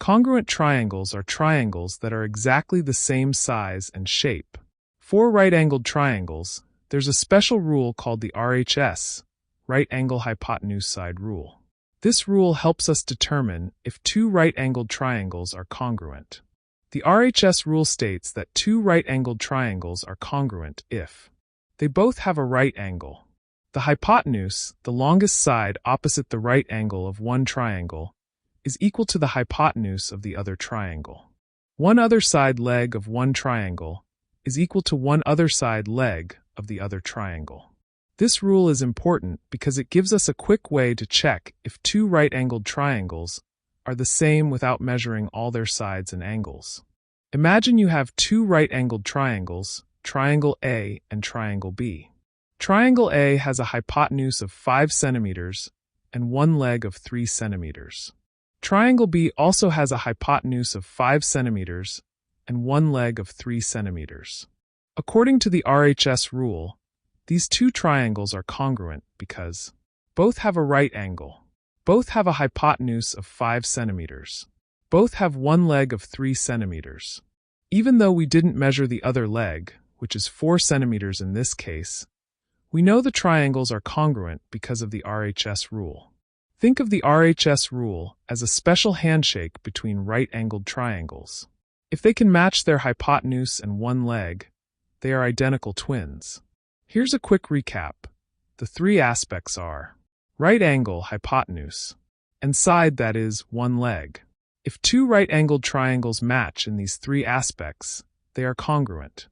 Congruent triangles are triangles that are exactly the same size and shape. For right-angled triangles, there's a special rule called the RHS, right angle-hypotenuse-side rule. This rule helps us determine if two right-angled triangles are congruent. The RHS rule states that two right-angled triangles are congruent if they both have a right angle. The hypotenuse, the longest side opposite the right angle of one triangle, is equal to the hypotenuse of the other triangle. One other side leg of one triangle is equal to one other side leg of the other triangle. This rule is important because it gives us a quick way to check if two right-angled triangles are the same without measuring all their sides and angles. Imagine you have two right-angled triangles, triangle A and triangle B. Triangle A has a hypotenuse of 5 centimeters and one leg of 3 centimeters. Triangle B also has a hypotenuse of 5 centimeters and one leg of 3 centimeters. According to the RHS rule, these two triangles are congruent because both have a right angle, both have a hypotenuse of 5 centimeters, both have one leg of 3 centimeters. Even though we didn't measure the other leg, which is 4 centimeters in this case, we know the triangles are congruent because of the RHS rule. Think of the RHS rule as a special handshake between right-angled triangles. If they can match their hypotenuse and one leg, they are identical twins. Here's a quick recap. The three aspects are right angle, hypotenuse, and side, that is, one leg. If two right-angled triangles match in these three aspects, they are congruent.